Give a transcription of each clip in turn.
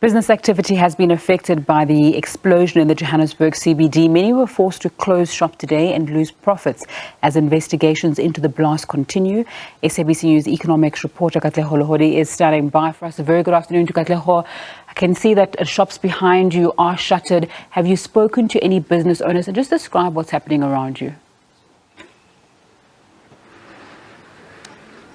Business activity has been affected by the explosion in the Johannesburg CBD. Many were forced to close shop today and lose profits as investigations into the blast continue. SABC News economics reporter KATLEGO is standing by for us. A very good afternoon to KATLEGO. I can see that shops behind you are shuttered. Have you spoken to any business owners, and just describe what's happening around you?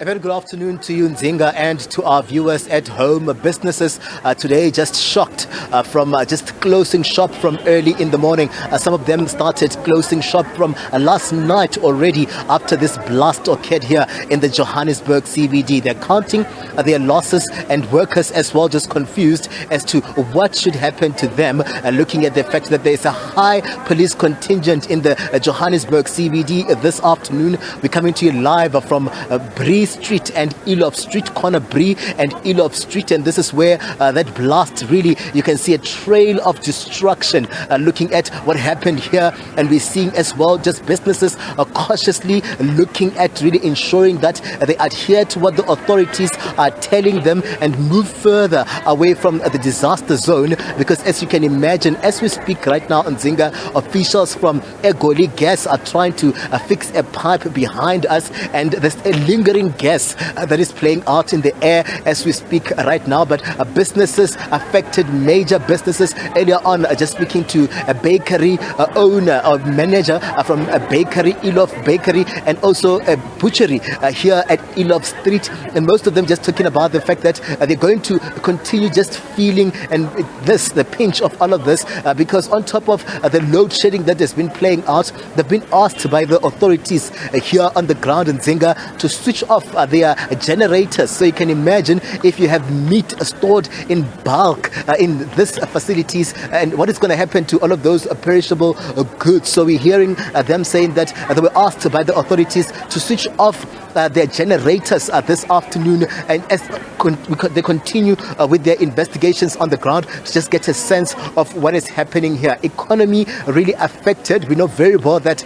A very good afternoon to you, Nzinga, and to our viewers at home. Businesses today just shocked from just closing shop from early in the morning. Some of them started closing shop from last night already after this blast occurred here in the Johannesburg CBD. They're counting their losses, and workers as well just confused as to what should happen to them, looking at the fact that there's a high police contingent in the Johannesburg CBD this afternoon. We're coming to you live from Bree Street and Elop Street, corner Bree and Elop Street, and this is where that blast really, you can see a trail of destruction looking at what happened here. And we're seeing as well just businesses cautiously looking at really ensuring that they adhere to what the authorities are telling them and move further away from the disaster zone, because as you can imagine, as we speak right now in Nzinga, officials from LEGODI gas are trying to fix a pipe behind us, and there's a lingering gas that is playing out in the air as we speak right now. But businesses affected, major businesses. Earlier on, just speaking to a bakery owner or manager from a bakery, Elop Bakery, and also a butchery here at Elop Street, and most of them just talking about the fact that they're going to continue just feeling the pinch of all of this, because on top of the load shedding that has been playing out, they've been asked by the authorities here on the ground in Nzinga to switch off their generators. So you can imagine if you have meat stored in bulk in these facilities, and what is going to happen to all of those perishable goods. So we're hearing them saying that they were asked by the authorities to switch off their generators this afternoon, and as they continue with their investigations on the ground to just get a sense of what is happening here. Economy really affected. We know very well that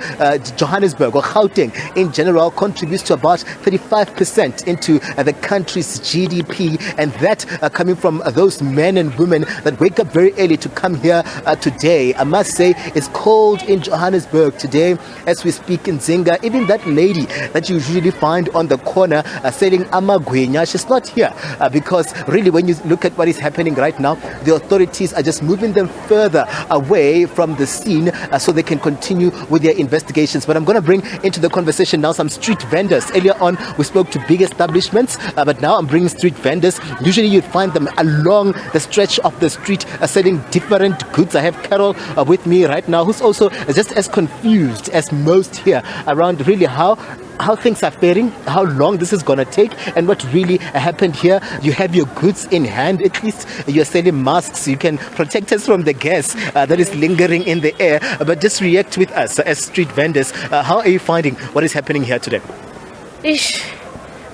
Johannesburg, or Gauteng in general, contributes to about 35% into the country's GDP, and that coming from those men and women that wake up very early to come here today. I must say it's cold in Johannesburg today as we speak in Nzinga. Even that lady that you usually find on the corner selling amagwenya, she's not here because really when you look at what is happening right now, the authorities are just moving them further away from the scene so they can continue with their investigations. But I'm going to bring into the conversation now some street vendors. Earlier on we spoke to big establishments, but now I'm bringing street vendors. Usually you'd find them along the stretch of the street selling different goods. I have Carol with me right now, who's also just as confused as most here around really how things are faring, how long this is going to take, and what really happened here. You have your goods in hand, at least you're selling masks. You can protect us from the gas that is lingering in the air. But just react with us as street vendors. How are you finding what is happening here today?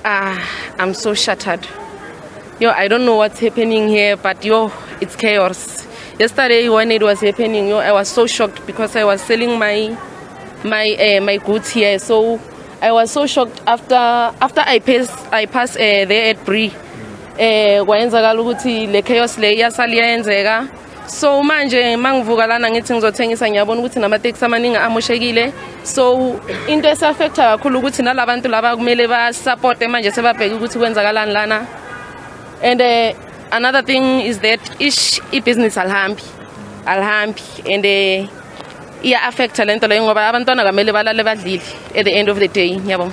I'm so shattered. I don't know what's happening here, but it's chaos. Yesterday when it was happening, I was so shocked because I was selling my goods here. So I was so shocked after I passed there at Bree. Kwayenzakala ukuthi le chaos le iyasala iyenzeka. So manje mangivuka lana ngithi ngizothengisa, ngiyabona ukuthi namateksi amaningi amoshekile. So into esafecta kakhulu ukuthi nalabantu laba kumele ba support manje sebabheka ukuthi kwenzakalani lana. And another thing is that business alhambi and affect lento leyo ngoba abantwana kamele balale badlile at the end of the day. Ngiyabona.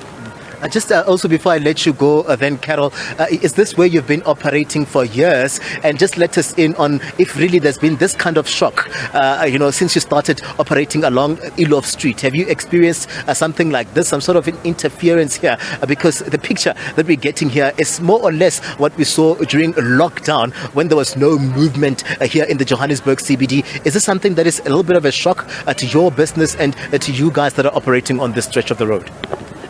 Just also before I let you go, then Carol, is this where you've been operating for years? And just let us in on if really there's been this kind of shock, since you started operating along Elop Street. Have you experienced something like this, some sort of an interference here? Because the picture that we're getting here is more or less what we saw during lockdown when there was no movement here in the Johannesburg CBD. Is this something that is a little bit of a shock to your business and to you guys that are operating on this stretch of the road?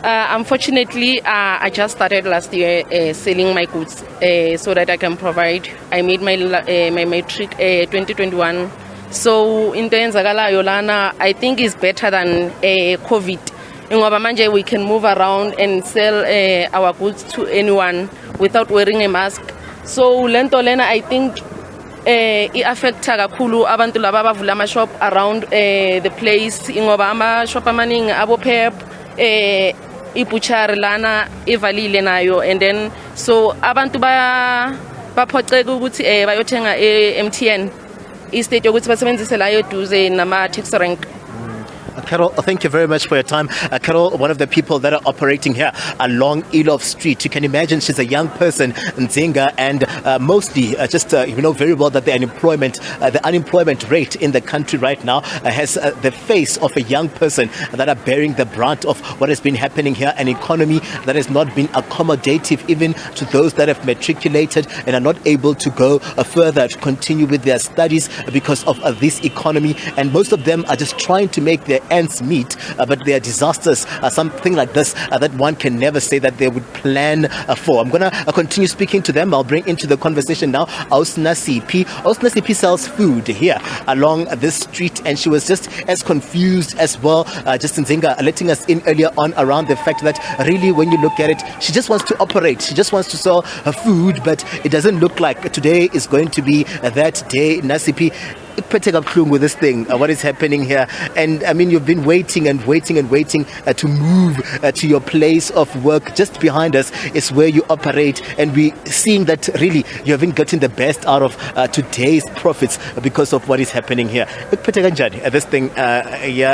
Unfortunately, I just started last year selling my goods so that I can provide. I made my matric 2021. So in Yolana, I think it's better than COVID. Ngoba manje we can move around and sell our goods to anyone without wearing a mask. So lento lena, I think i-affecta kakhulu abantu laba abavula ama-shop around the place ngoba ama-shop amaningi abo-Pep i-butchery lana ivalile nayo, and then so abantu baphoxeka ukuthi bayothenga e-MTN instead yokuthi basebenzise la eduze nama-taxi rank. Carol, thank you very much for your time. Carol, one of the people that are operating here along Elof Street. You can imagine she's a young person, Nzinga, and mostly you know very well that the unemployment rate in the country right now has the face of a young person that are bearing the brunt of what has been happening here, an economy that has not been accommodative even to those that have matriculated and are not able to go further to continue with their studies because of this economy, and most of them are just trying to make their ends meet, but there are disasters, something like this that one can never say that they would plan for. I'm going to continue speaking to them. I'll bring into the conversation now Ausna CP. Ausna CP sells food here along this street, and she was just as confused as well. Justin Zinga letting us in earlier on around the fact that really when you look at it, she just wants to operate. She just wants to sell her food, but it doesn't look like today is going to be that day. Nasipi, with this thing, what is happening here? And I mean, you've been waiting and waiting and waiting to move to your place of work. Just behind us is where you operate, and we're seeing that really you haven't gotten the best out of today's profits because of what is happening here. This thing,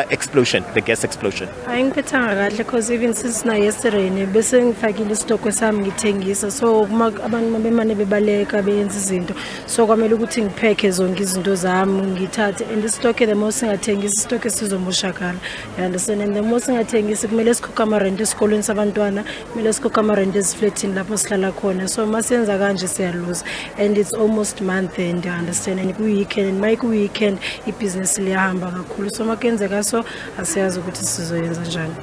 explosion, the gas explosion. Because even since yesterday, ngithathe and isitoke the most singathengisa isitoke sizomoshakala, you understand, and the most singathengisa kumele sikhokha ama-rent esikolweni sabantwana, kumele sikhokha ama-rent ezifletini lapho sihlala khona, so masenza kanje siyaluza, and it's almost month end, you understand, and ku-weekend, and mayiku-weekend ibhizinisi liyahamba kakhulu, so makenzeka so asiyazi ukuthi sizoyenza njani.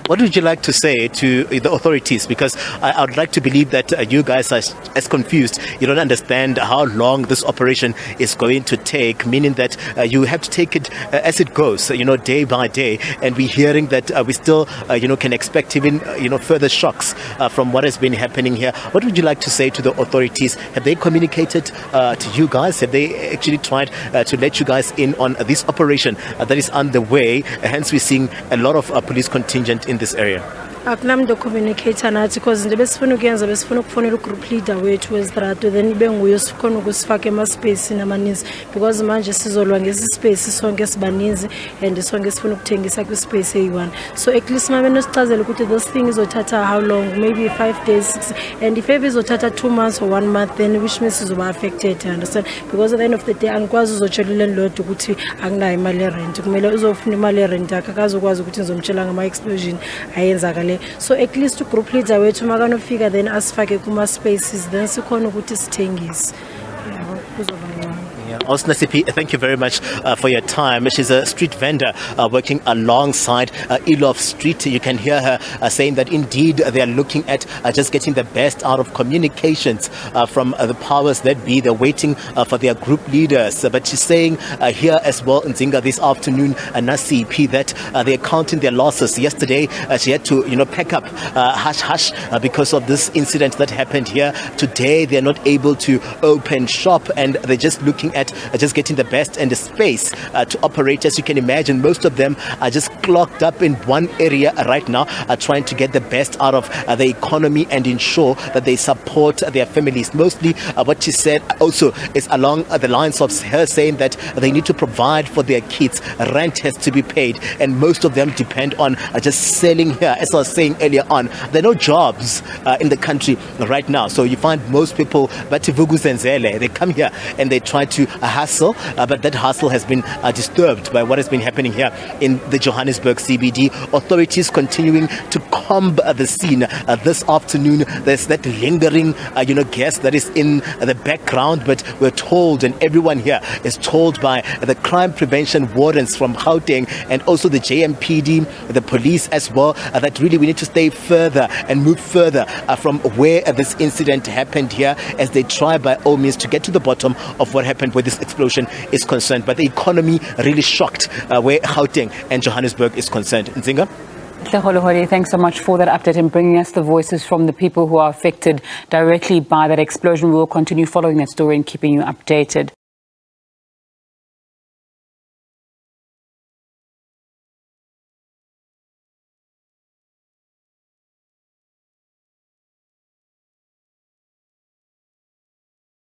What would you like to say to the authorities? Because I would like to believe that you guys are as confused. You don't understand how long this operation is going to take, meaning that you have to take it as it goes, day by day. And we're hearing that we still, can expect even, further shocks from what has been happening here. What would you like to say to the authorities? Have they communicated to you guys? Have they actually tried to let you guys in on this operation that is underway? Hence, we're seeing a lot of police contingent in this area. Akunamdo communicator nathi because nje besifuna ukuyenza besifuna ukufonela group leader wethu westrato then benguye sikhona ukusifaka ema-space namaninzi because manje sizolwa ngesi-space sonke sibaninzi and sonke sifuna ukuthengisa kwi-space eyi-1, so at least mabe nosicazela ukuthi this thing izothatha how long, maybe 5 days 6, and if ever izothatha 2 months or 1 month then which means sizoba affected, you understand, because at the end of the day angikwazi uzotshela ilandlord ukuthi anginayo imali yerent, kumele uzofuna imali yerent yakhe akazokwazi ukuthi ngizomtshela ngama-explosion ayenzakale. So at least to group leader wethu makanofika then asifake kuma spaces then sikhona ukuthi sithengise. Ausna CP, thank you very much for your time. She's a street vendor working alongside Elof Street. You can hear her saying that indeed they are looking at just getting the best out of communications from the powers that be. They're waiting for their group leaders. But she's saying here as well in Zinga this afternoon, CP, that they're counting their losses. Yesterday, she had to pack up hush because of this incident that happened here. Today, they're not able to open shop, and they're just looking at just getting the best and the space to operate. As you can imagine, most of them are just clocked up in one area right now, trying to get the best out of the economy and ensure that they support their families. Mostly what she said also is along the lines of her saying that they need to provide for their kids. Rent has to be paid, and most of them depend on just selling here. As I was saying earlier on, there are no jobs in the country right now, so you find most people, they come here and they try to hustle, but that hustle has been disturbed by what has been happening here in the Johannesburg CBD. Authorities continuing to comb the scene this afternoon. There's that lingering, gas that is in the background, but we're told, and everyone here is told by the crime prevention wardens from Gauteng and also the JMPD, the police as well, that really we need to stay further and move further from where this incident happened here, as they try by all means to get to the bottom of what happened where this explosion is concerned. But the economy really shocked where Gauteng and Johannesburg is concerned. Nzinga? Thanks so much for that update and bringing us the voices from the people who are affected directly by that explosion. We will continue following that story and keeping you updated.